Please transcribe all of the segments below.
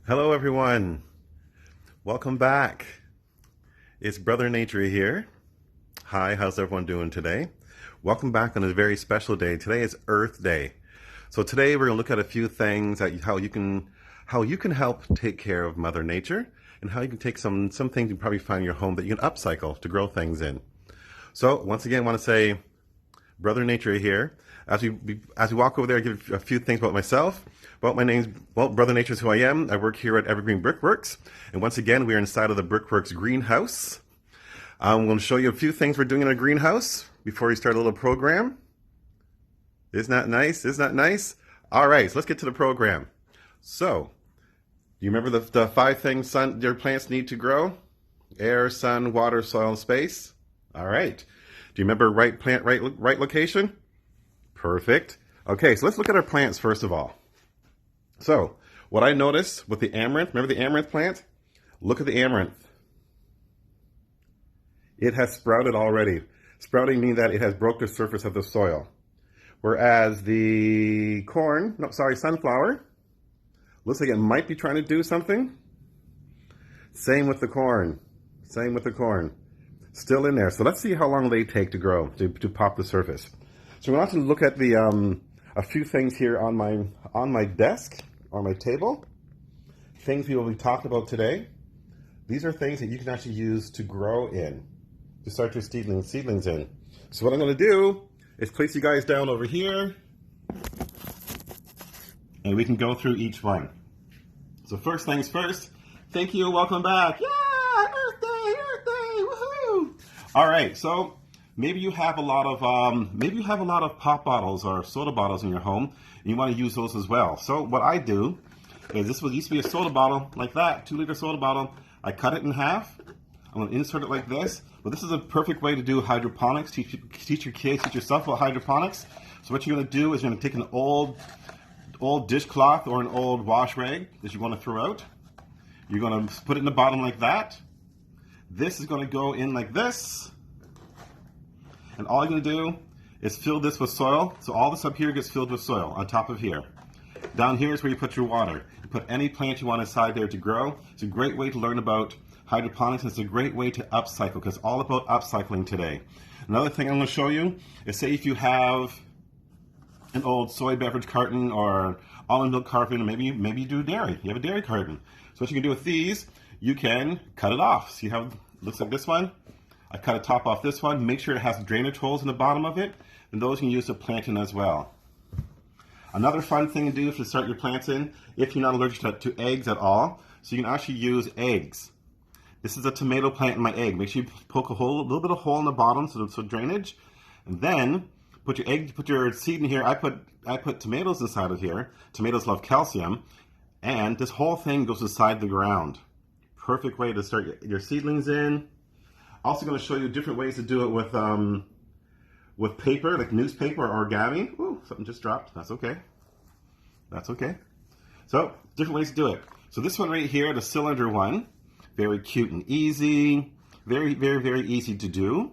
Hello everyone, welcome back. It's Brother Nature here. Hi, how's everyone doing today? Welcome back on a very special day. Today is Earth Day. So today we're going to look at a few things that how you can help take care of Mother Nature, and how you can take some things you probably find in your home that you can upcycle to grow things in. So once again, I want to say Brother Nature here. As we walk over there, I give a few things about myself. Well, my name's Brother Nature is who I am. I work here at Evergreen Brickworks, and once again, we are inside of the Brickworks greenhouse. I'm going to show you a few things we're doing in our greenhouse before we start a little program. Isn't that nice? Isn't that nice? All right, so let's get to the program. So, you remember the 5 things your plants need to grow? Air, sun, water, soil, and space. All right. Do you remember right plant, right location? Perfect. Okay, so let's look at our plants first of all. So, what I noticed with the amaranth, remember the amaranth plant? Look at the amaranth. It has sprouted already. Sprouting means that it has broke the surface of the soil. Whereas the sunflower, looks like it might be trying to do something. Same with the corn. Same with the corn. Still in there. So let's see how long they take to grow, to pop the surface. So we're going to look at the a few things here on my desk, on my table. Things we will be talking about today. These are things that you can actually use to grow in, to start your seedlings in. So what I'm going to do is place you guys down over here, and we can go through each one. So first things first, thank you, welcome back. Yeah, Earth Day, woohoo! All right, so maybe you have a lot of pop bottles or soda bottles in your home, and you want to use those as well. So what I do is, this used to be a soda bottle like that, 2-liter soda bottle. I cut it in half. I'm going to insert it like this. But this is a perfect way to do hydroponics. Teach your kids, teach yourself about hydroponics. So what you're going to do is you're going to take an old dishcloth or an old wash rag that you want to throw out. You're going to put it in the bottom like that. This is going to go in like this. And all you're going to do is fill this with soil. So all this up here gets filled with soil on top of here. Down here is where you put your water. You put any plant you want inside there to grow. It's a great way to learn about hydroponics, and it's a great way to upcycle, because it's all about upcycling today. Another thing I'm going to show you is, say if you have an old soy beverage carton or almond milk carton, or maybe you do dairy. You have a dairy carton. So what you can do with these, you can cut it off. See how it looks like this one? I cut a top off this one. Make sure it has drainage holes in the bottom of it, and those you can use to plant in as well. Another fun thing to do to start your plants in, if you're not allergic to eggs at all, so you can actually use eggs. This is a tomato plant in my egg. Make sure you poke a little bit of hole in the bottom so drainage, and then put your seed in here. I put tomatoes inside of here. Tomatoes love calcium, and this whole thing goes inside the ground. Perfect way to start your seedlings in. Also going to show you different ways to do it with paper, like newspaper or origami. Ooh, something just dropped. That's okay. That's okay. So, different ways to do it. So this one right here, the cylinder one, very cute and easy. Very, very, very easy to do.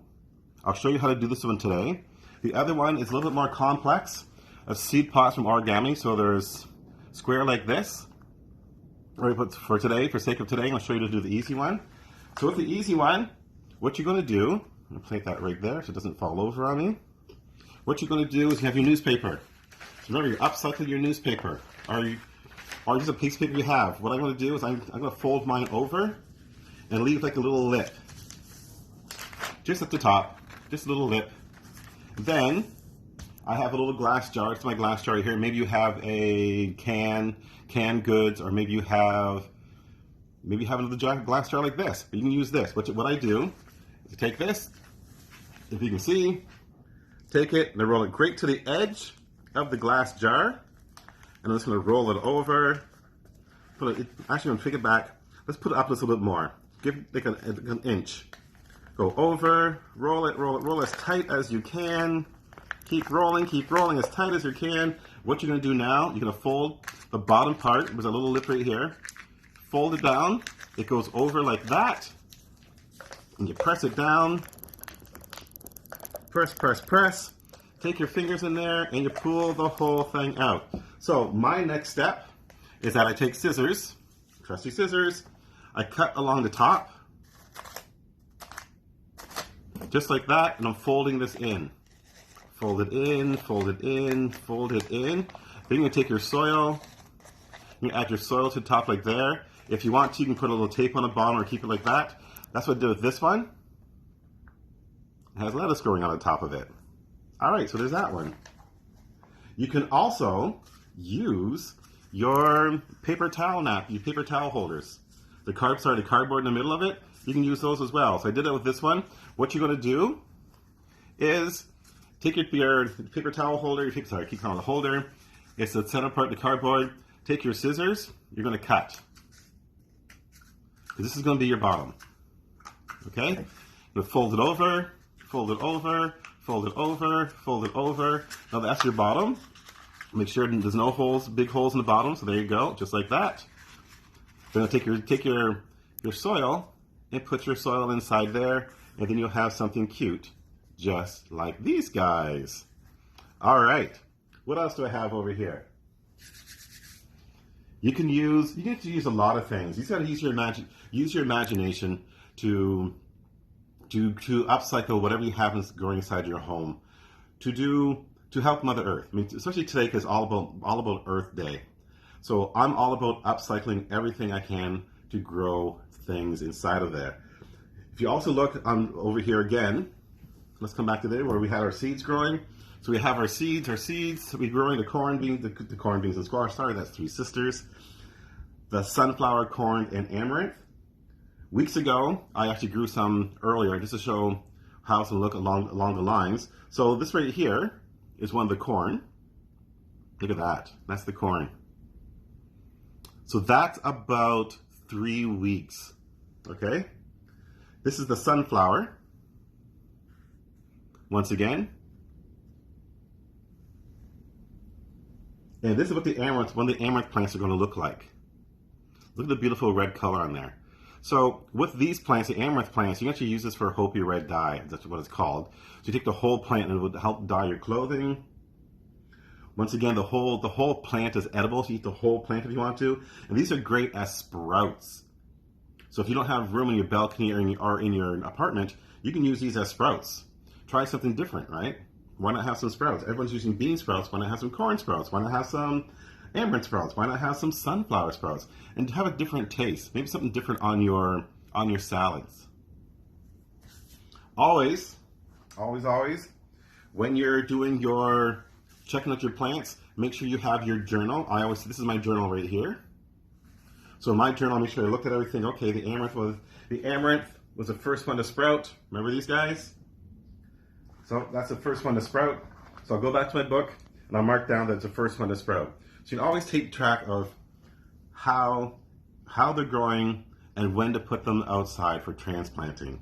I'll show you how to do this one today. The other one is a little bit more complex. A seed pots from origami. So there's square like this. For today, for sake of today, I'm going to show you how to do the easy one. So with the easy one, what you're going to do, I'm going to place that right there so it doesn't fall over on me. What you're going to do is you have your newspaper. So remember, you're upcycling your newspaper, or just a piece of paper you have. What I'm going to do is I'm going to fold mine over and leave like a little lip. Just at the top, just a little lip. Then I have a little glass jar. It's my glass jar here. Maybe you have a canned goods, or maybe you have another glass jar like this. But you can use this. What I do is take this, if you can see, take it and I roll it right to the edge of the glass jar, and I'm just going to roll it over. Actually, I'm going to take it back. Let's put it up just a little bit more. Give it like an inch. Go over, roll it as tight as you can. Keep rolling as tight as you can. What you're going to do now, you're going to fold the bottom part. There's a little lip right here. Fold it down. It goes over like that. And you press it down. Press, press, press. Take your fingers in there and you pull the whole thing out. So my next step is that I take scissors, trusty scissors. I cut along the top, just like that, and I'm folding this in. Fold it in, fold it in, fold it in. Then you're going to take your soil, you add your soil to the top like there. If you want to, you can put a little tape on the bottom or keep it like that. That's what I did with this one. It has lettuce growing on the top of it. All right, so there's that one. You can also use your paper towel your paper towel holders. The cardboard in the middle of it, you can use those as well. So I did that with this one. What you're going to do is take your paper towel holder, keep calling it a holder. It's the center part of the cardboard. Take your scissors, you're going to cut. This is going to be your bottom. Okay? You'll fold it over, fold it over, fold it over, fold it over. Now that's your bottom. Make sure there's no holes, big holes in the bottom. So there you go, just like that. Then take your soil and put your soil inside there, and then you'll have something cute, just like these guys. All right. What else do I have over here? You get to use a lot of things. You got to use your imagination to upcycle whatever you have growing inside your home, to help Mother Earth. I mean, especially today, because all about Earth Day. So I'm all about upcycling everything I can to grow things inside of there. If you also look over here again, let's come back to there where we had our seeds growing. So we have our seeds we're growing the corn beans, the corn beans and squash. Sorry, that's three sisters. The sunflower, corn, and amaranth. Weeks ago, I actually grew some earlier just to show how to look along the lines. So this right here is one of the corn. Look at that. That's the corn. So that's about 3 weeks. Okay? This is the sunflower. Once again. And this is what one of the amaranth plants are going to look like. Look at the beautiful red color on there. So with these plants, the amaranth plants, you can actually use this for Hopi red dye. That's what it's called. So you take the whole plant and it would help dye your clothing. Once again, the whole plant is edible. So you eat the whole plant if you want to. And these are great as sprouts. So if you don't have room in your balcony or in your apartment, you can use these as sprouts. Try something different, right? Why not have some sprouts? Everyone's using bean sprouts. Why not have some corn sprouts? Why not have some amaranth sprouts? Why not have some sunflower sprouts? And have a different taste. Maybe something different on your salads. Always, when you're checking out your plants, make sure you have your journal. This is my journal right here. So in my journal, make sure I looked at everything. Okay, the amaranth was the first one to sprout. Remember these guys? So that's the first one to sprout. So I'll go back to my book and I'll mark down that it's the first one to sprout. So you can always take track of how they're growing and when to put them outside for transplanting.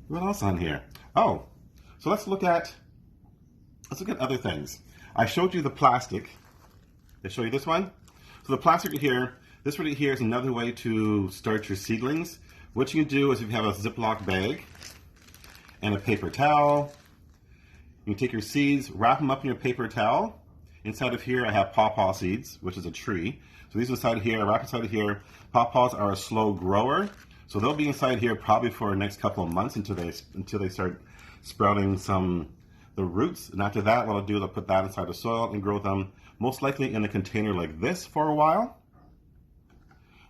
What else on here? Oh, so let's look at other things. I showed you the plastic. Did I show you this one? So the plastic here, this right here is another way to start your seedlings. What you can do is if you have a Ziploc bag and a paper towel, you can take your seeds, wrap them up in your paper towel. Inside of here, I have Pawpaw Seeds, which is a tree. So these are inside of here, wrap inside of here. Pawpaws are a slow grower, so they'll be inside here probably for the next couple of months until they start sprouting the roots. And after that, what I'll do is I'll put that inside the soil and grow them most likely in a container like this for a while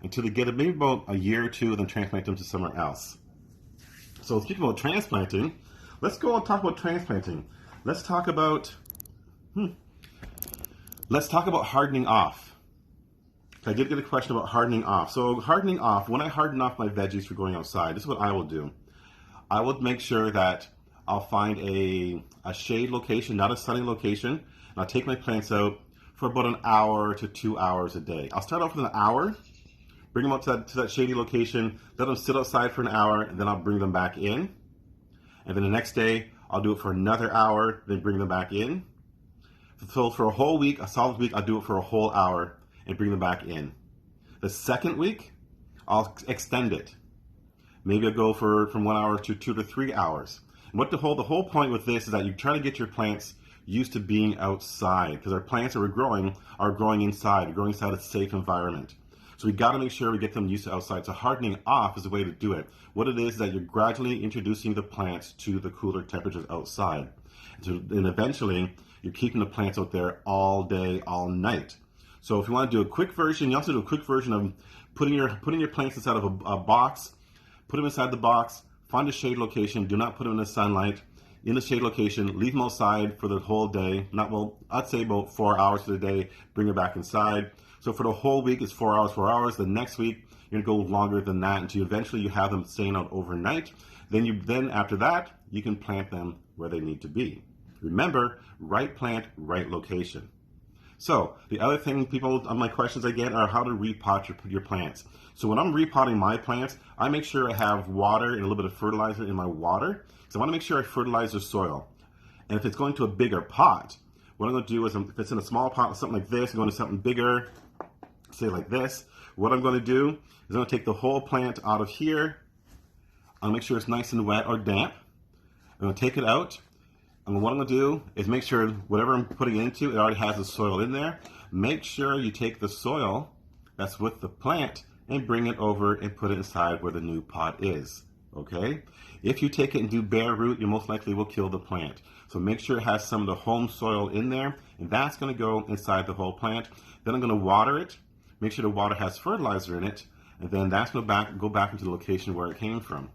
until they get maybe about a year or two, then transplant them to somewhere else. So speaking about transplanting, let's go and talk about transplanting. Let's talk about hardening off. I did get a question about hardening off. So hardening off, when I harden off my veggies for going outside, this is what I will do. I will make sure that I'll find a shade location, not a sunny location, and I'll take my plants out for about an hour to 2 hours a day. I'll start off with an hour, bring them up to that shady location, let them sit outside for an hour, and then I'll bring them back in. And then the next day, I'll do it for another hour, then bring them back in. So for a whole week, a solid week, I'll do it for a whole hour and bring them back in. The second week, I'll extend it. Maybe I'll go from 1 hour to 2 to 3 hours. And the whole point with this is that you try to get your plants used to being outside, because our plants that we're growing are growing inside a safe environment. So we got to make sure we get them used to outside. So hardening off is the way to do it. What it is that you're gradually introducing the plants to the cooler temperatures outside. And eventually, you're keeping the plants out there all day, all night. So if you want to do a quick version, you also do a quick version of putting your plants inside of a box, put them inside the box, find a shade location, do not put them in the sunlight, in the shade location, leave them outside for the whole day. I'd say about 4 hours for the day, bring them back inside. So for the whole week, it's 4 hours, 4 hours. The next week, you're gonna go longer than that until eventually you have them staying out overnight. Then after that, you can plant them where they need to be. Remember, right plant, right location. So the other thing my questions I get are how to repot your plants. So when I'm repotting my plants, I make sure I have water and a little bit of fertilizer in my water. So I want to make sure I fertilize the soil. And if it's going to a bigger pot, what I'm going to do is, if it's in a small pot, something like this, I'm going to something bigger, say like this. What I'm going to do is I'm going to take the whole plant out of here. I'll make sure it's nice and wet or damp. I'm going to take it out. And what I'm going to do is make sure whatever I'm putting into, it already has the soil in there. Make sure you take the soil that's with the plant and bring it over and put it inside where the new pot is. Okay? If you take it and do bare root, you most likely will kill the plant. So make sure it has some of the home soil in there, and that's going to go inside the whole plant. Then I'm going to water it. Make sure the water has fertilizer in it, and then that's going to go back into the location where it came from.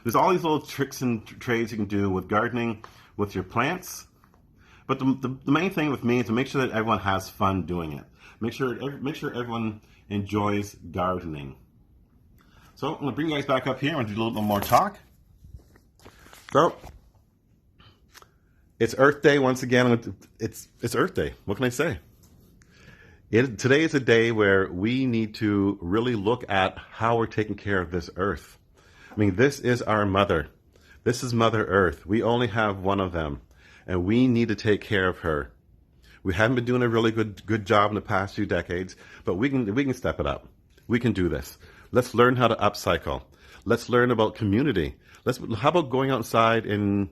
There's all these little tricks and trades you can do with gardening with your plants. But the main thing with me is to make sure that everyone has fun doing it. Make sure everyone enjoys gardening. So I'm going to bring you guys back up here. I'm going to do a little bit more talk. So it's Earth Day once again. It's Earth Day. What can I say? Today is a day where we need to really look at how we're taking care of this Earth. I mean, this is our mother. This is Mother Earth. We only have one of them, and we need to take care of her. We haven't been doing a really good job in the past few decades, but we can step it up. We can do this. Let's learn how to upcycle. Let's learn about community. How about going outside and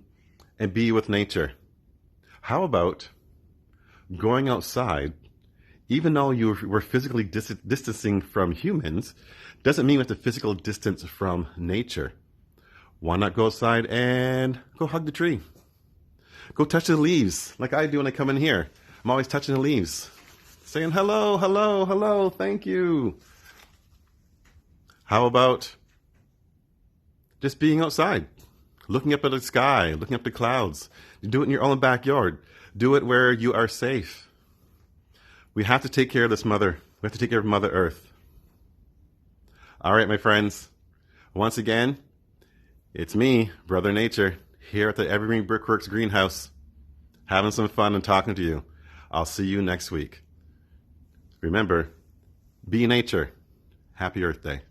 be with nature? How about going outside, even though we're physically distancing from humans, doesn't mean we have to physical distance from nature. Why not go outside and go hug the tree? Go touch the leaves like I do when I come in here. I'm always touching the leaves, saying hello, hello, hello, thank you. How about just being outside, looking up at the sky, looking up the clouds? You do it in your own backyard. Do it where you are safe. We have to take care of this mother. We have to take care of Mother Earth. All right, my friends. Once again, it's me, Brother Nature, here at the Evergreen Brickworks greenhouse, having some fun and talking to you. I'll see you next week. Remember, be nature. Happy Earth Day.